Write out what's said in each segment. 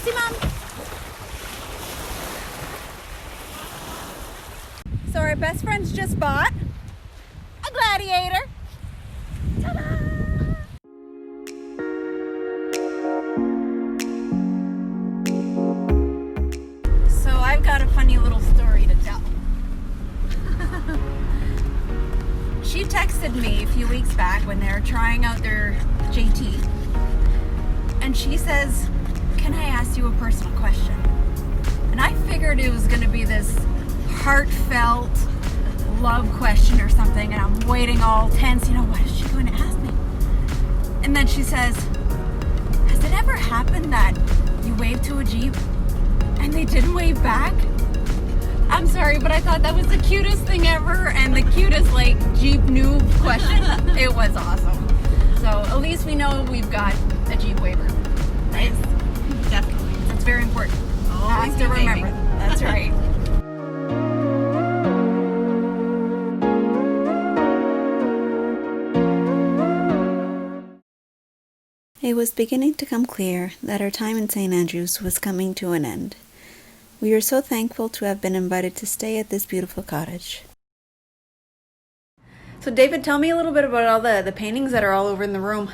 see Mom. So our best friends just bought a Gladiator. Ta-da! So I've got a funny little story to tell. She texted me a few weeks back when they were trying out their JT, and she says, "Can I ask you a personal question?" And I figured it was going to be this heartfelt love question or something, and I'm waiting all tense, what is she going to ask me? And then she says, "Has it ever happened that you waved to a Jeep and they didn't wave back?" I'm sorry, but I thought that was the cutest thing ever and the cutest Jeep noob question. It was awesome. So at least we know we've got a Jeep waiver, right? Yes, definitely. That's very important. Always Have to remember. That's right. It was beginning to come clear that our time in St. Andrews was coming to an end. We were so thankful to have been invited to stay at this beautiful cottage. So David, tell me a little bit about all the paintings that are all over in the room.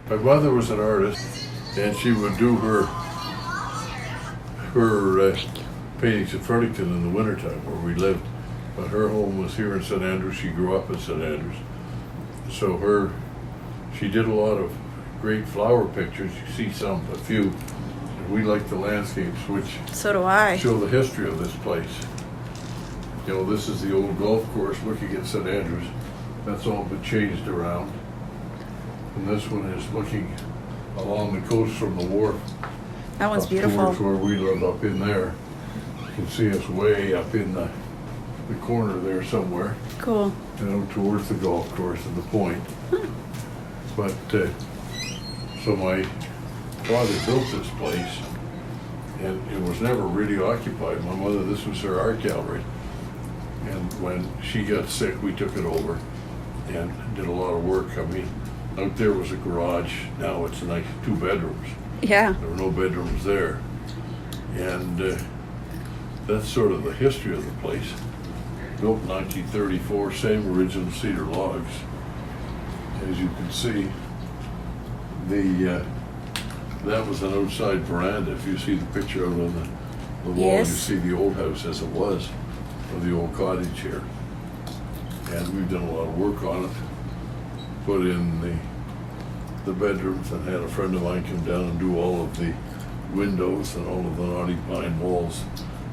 My mother was an artist, and she would do her paintings in Fredericton in the wintertime where we lived. But her home was here in St. Andrews. She grew up in St. Andrews. So she did a lot of great flower pictures. You see a few. We like the landscapes, which So do I. show the history of this place. This is the old golf course looking at St. Andrews. That's all been changed around. And this one is looking along the coast from the wharf. That one's up beautiful. towards where we live up in there. You can see us way up in the corner there somewhere. Cool. Towards the golf course and the point. But so my father built this place, and it was never really occupied. My mother, this was her art gallery. And when she got sick, we took it over and did a lot of work. Out there was a garage. Now it's nice 2 bedrooms. Yeah. There were no bedrooms there. And that's sort of the history of the place. Built in 1934, same original cedar logs. As you can see, that was an outside veranda. If you see the picture out on the wall, Yes. You see the old house as it was, or the old cottage here. And we've done a lot of work on it. Put in the bedrooms, and had a friend of mine come down and do all of the windows and all of the naughty pine walls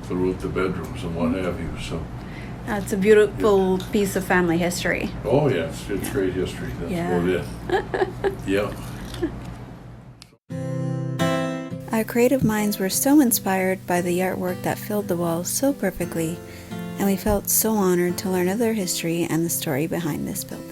throughout the bedrooms and what have you. So That's a beautiful piece of family history. oh yes, it's great history. That's Yeah. about it. Yeah. Our creative minds were so inspired by the artwork that filled the walls so perfectly, and we felt so honored to learn of their history and the story behind this building.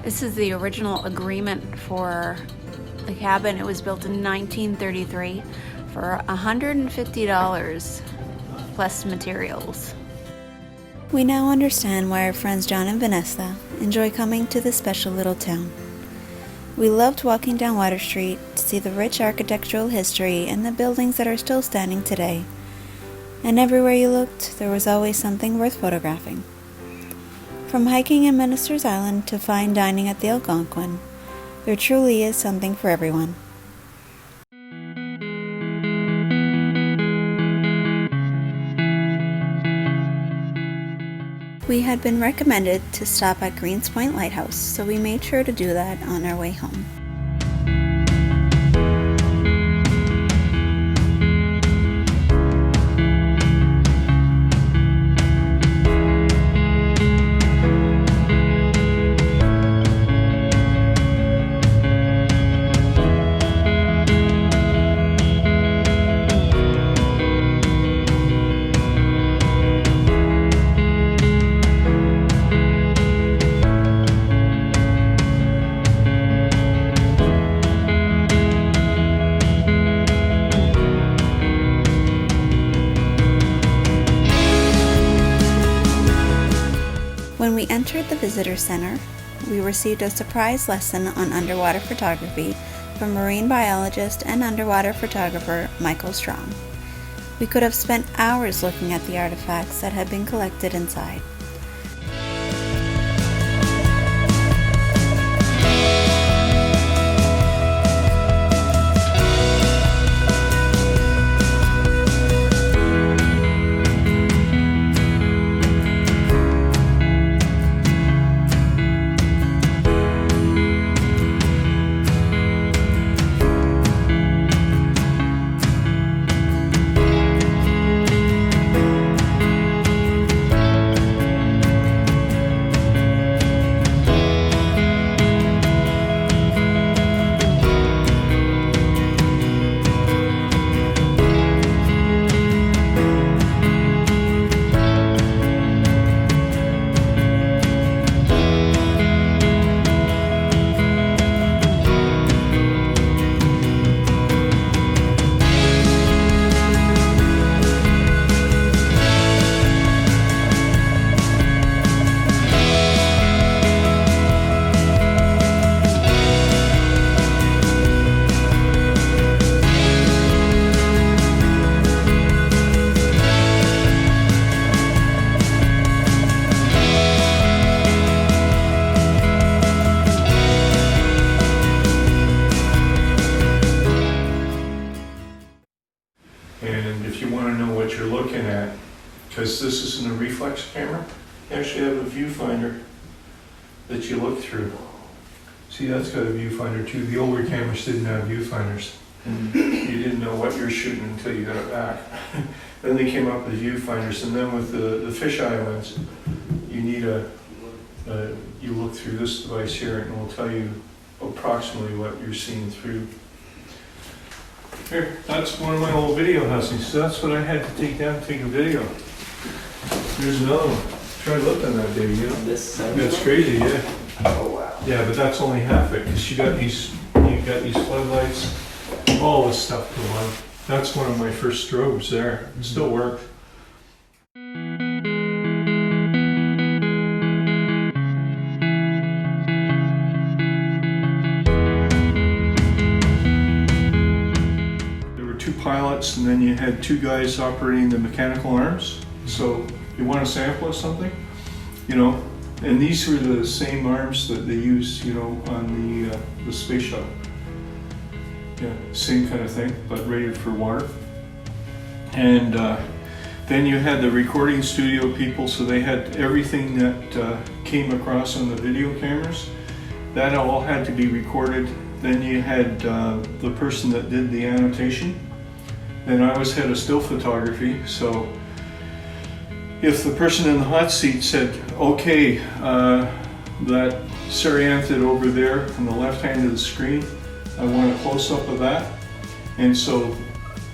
This is the original agreement for the cabin. It was built in 1933 for $150 plus materials. We now understand why our friends John and Vanessa enjoy coming to this special little town. We loved walking down Water Street to see the rich architectural history and the buildings that are still standing today. And everywhere you looked, there was always something worth photographing. From hiking in Minister's Island to fine dining at the Algonquin, there truly is something for everyone. We had been recommended to stop at Greens Point Lighthouse, so we made sure to do that on our way home. entered the visitor center, we received a surprise lesson on underwater photography from marine biologist and underwater photographer Michael Strong. We could have spent hours looking at the artifacts that had been collected inside. And if you want to know what you're looking at, because this isn't a reflex camera, you actually have a viewfinder that you look through. See, that's got a viewfinder too. The older cameras didn't have viewfinders. You didn't know what you were shooting until you got it back. Then they came up with viewfinders, and then with the fisheye lens, you need you look through this device here, and it will tell you approximately what you're seeing through. Here, that's one of my old video housings. So that's what I had to take down to take a video. There's another one. Try looking that day, you know? That's crazy, yeah. Oh wow. Yeah, but that's only half it, because you got these floodlights, all this stuff to run. That's one of my first strobes there. It still worked. There were two pilots, and then you had two guys operating the mechanical arms. So you want to sample of something, you know, and these were the same arms that they use, you know, on the space shuttle. Yeah, same kind of thing, but rated for water. And then you had the recording studio people, so they had everything that came across on the video cameras. That all had to be recorded. Then you had the person that did the annotation. Then I always had a still photography, so if the person in the hot seat said, okay, that Serianthid over there on the left hand of the screen, I want a close-up of that. And so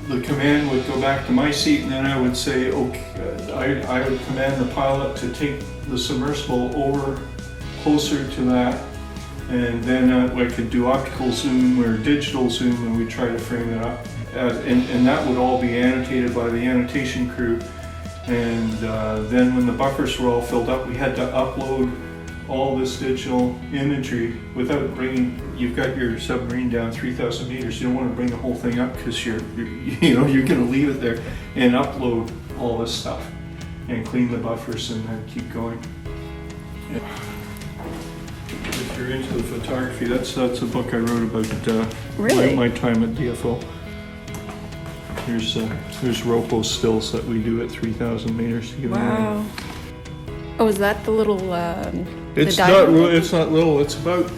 the command would go back to my seat, and then I would say, okay, I would command the pilot to take the submersible over closer to that. And then I could do optical zoom or digital zoom, and we'd try to frame it up. And that would all be annotated by the annotation crew. And then when the buffers were all filled up, we had to upload all this digital imagery without bringing, you've got your submarine down 3,000 meters. You don't want to bring the whole thing up because you're going to leave it there, and upload all this stuff and clean the buffers and then keep going. Yeah. If you're into the photography, that's a book I wrote about Really? my time at DFO. There's ROPO stills that we do at 3,000 meters to give you Wow. Oh, is that the little? It's not little. It's about.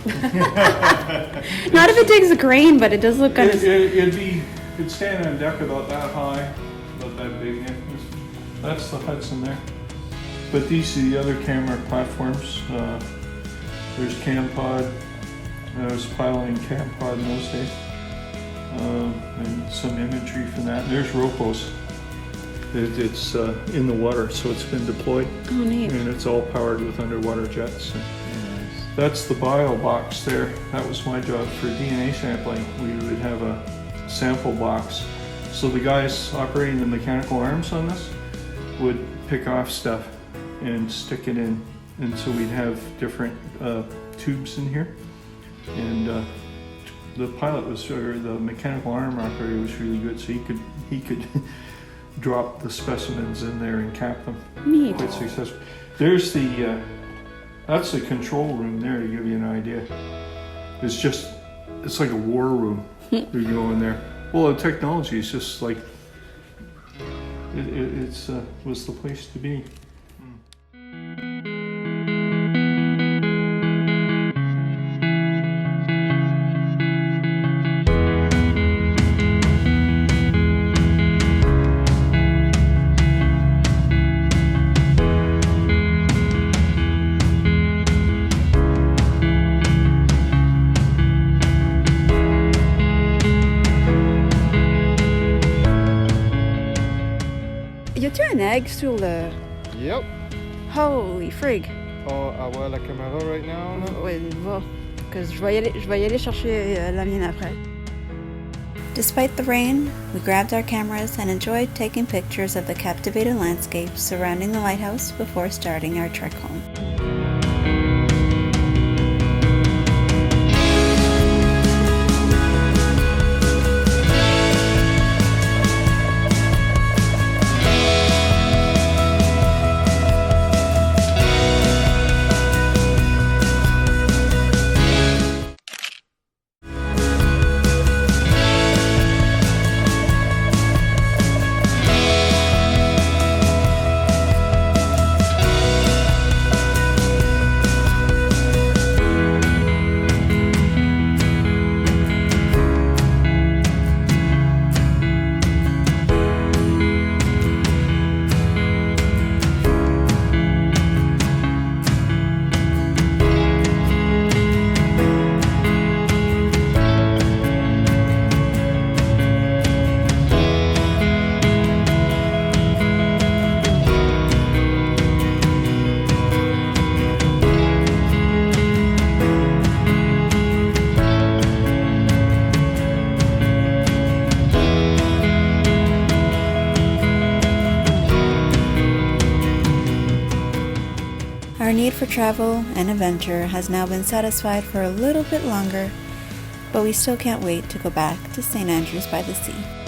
Not if it takes a crane, but it does look kind of. It'd stand on deck about that high, about that big. That's the Hudson there. But these are the other camera platforms. There's CamPod. I was piloting CamPod in those days. And some imagery from that. There's ROPOS. It's in the water, so it's been deployed. Oh, neat. And it's all powered with underwater jets. And that's the bio box there. That was my job for DNA sampling. We would have a sample box. So the guys operating the mechanical arms on this would pick off stuff and stick it in and so we'd have different tubes in here. And the pilot was, or the mechanical arm operator was really good, so he could drop the specimens in there and cap them. Neat. Quite successful. There's that's the control room there, to give you an idea. It's like a war room. You go in there. Well, the technology is just like, it's was the place to be. Y a-tu un egg sur le... Yep. Holy frig! Oh, avoir la caméra right now, là? Oui, va. Que je vais y aller chercher la mienne après. Despite the rain, we grabbed our cameras and enjoyed taking pictures of the captivating landscapes surrounding the lighthouse before starting our trek home. Our need for travel and adventure has now been satisfied for a little bit longer, but we still can't wait to go back to St. Andrews by the Sea.